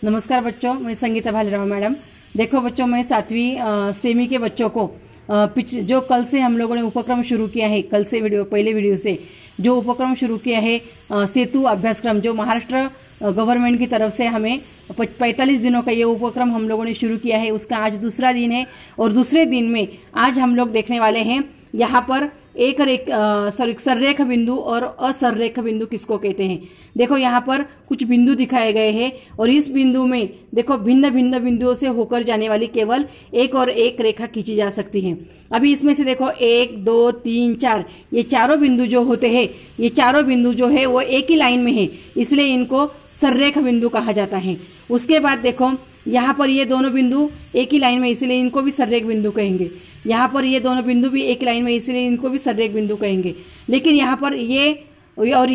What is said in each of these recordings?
नमस्कार बच्चों, मैं संगीता भालेराव मैडम। देखो बच्चों, मैं 7वीं सेमी के बच्चों को जो कल से हम लोगों ने उपक्रम शुरू किया है, कल से पहले वीडियो से जो उपक्रम शुरू किया है सेतु अभ्यासक्रम, जो महाराष्ट्र गवर्नमेंट की तरफ से हमें 45 दिनों का ये उपक्रम हम लोगों ने शुरू किया है, उसका आज दूसरा दिन है। और दूसरे दिन में आज हम लोग देखने वाले हैं यहाँ पर सररेख बिंदु और असररेख बिंदु किसको कहते हैं। देखो यहाँ पर कुछ बिंदु दिखाए गए हैं और इस बिंदु में देखो भिन्न भिन्न बिंदुओं से होकर जाने वाली केवल एक और एक रेखा खींची जा सकती है। अभी इसमें से देखो 1, 2, 3, 4 ये चारों बिंदु जो होते हैं, ये चारों बिंदु जो है वो एक ही लाइन में है, इसलिए इनको सररेख बिंदु कहा जाता है। उसके बाद देखो यहाँ पर ये दोनों बिंदु एक ही लाइन में, इसलिए इनको भी सररेख बिंदु कहेंगे। यहाँ पर ये दोनों बिंदु भी एक लाइन में, इसलिए इनको भी सररेख बिंदु कहेंगे। लेकिन यहाँ पर ये और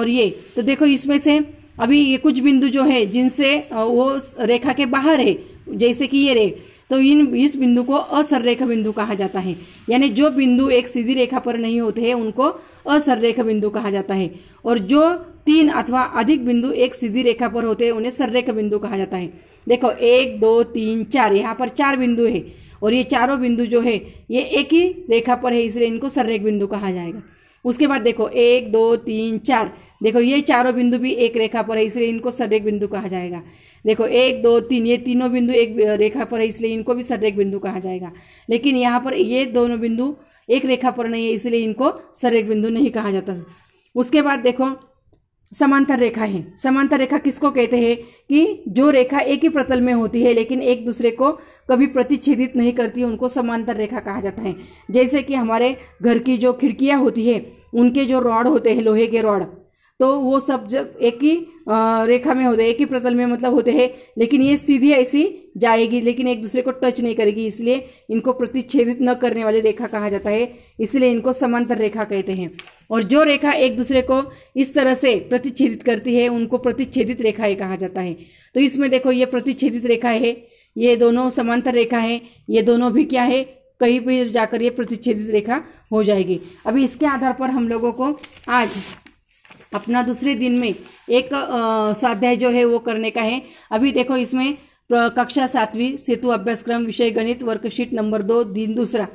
ये तो देखो इसमें से अभी ये कुछ बिंदु जो है जिनसे वो रेखा के बाहर है, जैसे कि ये तो इस बिंदु को असररेख बिंदु कहा जाता है। यानी जो बिंदु एक सीधी रेखा पर नहीं होते हैं उनको असररेख बिंदु कहा जाता है, और जो 3 अथवा अधिक बिंदु एक सीधी रेखा पर होते हैं उन्हें सररेख बिंदु कहा जाता है। देखो 1, 2, 3, 4 यहाँ पर 4 बिंदु है और ये चारों बिंदु जो है ये एक ही रेखा पर है, इसलिए इनको सररेख बिंदु कहा जाएगा। उसके बाद देखो 1, 2, 3, 4 देखो ये चारों बिंदु भी एक रेखा पर है, इसलिए इनको सररेख बिंदु कहा जाएगा। देखो 1, 2, 3 ये तीनों बिंदु एक रेखा पर है, इसलिए इनको भी सररेख बिंदु कहा जाएगा। लेकिन यहाँ पर ये दोनों बिंदु एक रेखा पर नहीं है, इसलिए इनको सररेख बिंदु नहीं कहा जाता। उसके बाद देखो समांतर रेखा है। समांतर रेखा किसको कहते हैं कि जो रेखा एक ही प्रतल में होती है लेकिन एक दूसरे को कभी प्रतिच्छेदित नहीं करती, उनको समांतर रेखा कहा जाता है। जैसे कि हमारे घर की जो खिड़कियां होती है उनके जो रॉड होते हैं, लोहे के रॉड, तो वो सब जब एक ही रेखा में होते हैं, एक ही प्रतल में मतलब होते हैं, लेकिन ये सीधी ऐसी जाएगी लेकिन एक दूसरे को टच नहीं करेगी, इसलिए इनको प्रतिच्छेदित न करने वाली रेखा कहा जाता है, इसलिए इनको समांतर रेखा कहते हैं। और जो रेखा एक दूसरे को इस तरह से प्रतिच्छेदित करती है उनको प्रतिच्छेदित रेखाएं कहा जाता है। तो इसमें देखो ये प्रतिच्छेदित रेखा है, ये दोनों समांतर रेखा है, ये दोनों भी क्या है, कहीं भी जाकर ये प्रतिच्छेदित रेखा हो जाएगी। अभी इसके आधार पर हम लोगों को आज अपना दूसरे दिन में एक स्वाध्याय जो है वो करने का है। अभी देखो इसमें कक्षा 7वीं सेतु अभ्यासक्रम विषय गणित वर्कशीट नंबर 2 दिन दूसरा।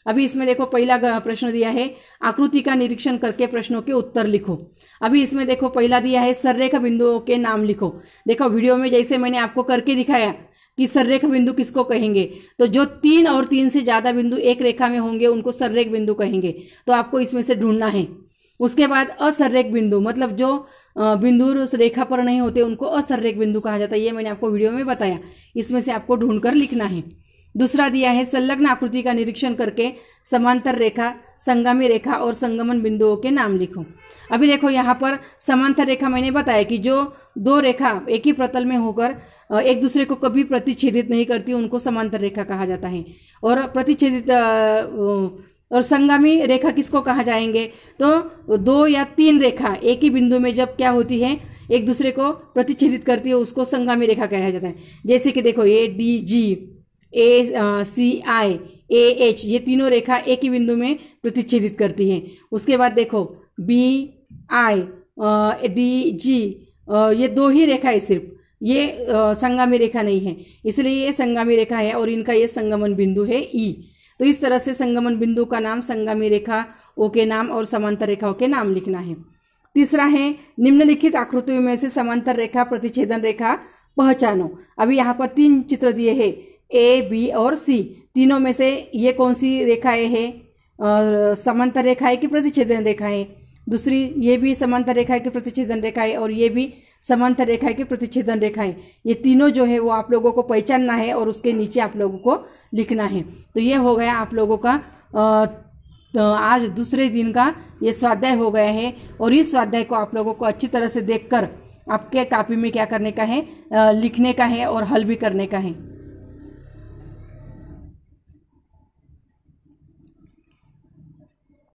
अभी इसमें देखो पहला प्रश्न दिया है, आकृति का निरीक्षण करके प्रश्नों के उत्तर लिखो। अभी इसमें देखो पहला दिया है सररेख बिंदुओं के नाम लिखो। देखो वीडियो में जैसे मैंने आपको करके दिखाया कि सररेख बिंदु किसको कहेंगे, तो जो 3 और 3 से ज्यादा बिंदु एक रेखा में होंगे उनको सररेख बिंदु कहेंगे। तो आपको इसमें से ढूंढना है। उसके बाद असररेख बिंदु, मतलब जो बिंदु रेखा पर नहीं होते उनको असररेख बिंदु कहा जाता है। ये मैंने आपको वीडियो में बताया, इसमें से आपको ढूंढकर लिखना है। दूसरा दिया है संलग्न आकृति का निरीक्षण करके समांतर रेखा, संगामी रेखा और संगमन बिंदुओं के नाम लिखो। अभी देखो यहाँ पर समांतर रेखा मैंने बताया कि जो 2 रेखा एक ही प्रतल में होकर एक दूसरे को कभी प्रतिच्छेदित नहीं करती उनको समांतर रेखा कहा जाता है। और प्रतिच्छेदित और संगामी रेखा किसको कहा जाएंगे, तो 2 या 3 रेखा एक ही बिंदु में जब क्या होती है, एक दूसरे को प्रतिच्छेदित करती है, उसको संगामी रेखा कहा जाता है। जैसे कि देखो ADG, ACI, AH ये तीनों रेखा एक ही बिंदु में प्रतिच्छेदित करती है। उसके बाद देखो BI, DG ये 2 ही रेखा है सिर्फ, ये संगामी रेखा नहीं है, इसलिए ये संगामी रेखा है और इनका ये संगमन बिंदु है E। तो इस तरह से संगमन बिंदु का नाम, संगामी रेखाओं के नाम और समांतर रेखाओं के नाम लिखना है। तीसरा है निम्नलिखित आकृतियों में से समांतर रेखा प्रतिच्छेदन रेखा पहचानो। अभी यहाँ पर 3 चित्र दिए हैं, A, B और C। तीनों में से ये कौन सी रेखाएं हैं, समांतर रेखा है कि प्रतिच्छेदन रेखा है। दूसरी ये भी समांतर रेखा है कि प्रतिच्छेदन रेखा है, और ये भी समांतर रेखा है कि प्रतिच्छेदन रेखा है। ये तीनों जो है वो आप लोगों को पहचानना है और उसके नीचे आप लोगों को लिखना है। तो ये हो गया आप लोगों का आज दूसरे दिन का ये स्वाध्याय हो गया है। और इस स्वाध्याय को आप लोगों को अच्छी तरह से देखकर आपके कॉपी में क्या करने का है, लिखने का है और हल भी करने का है।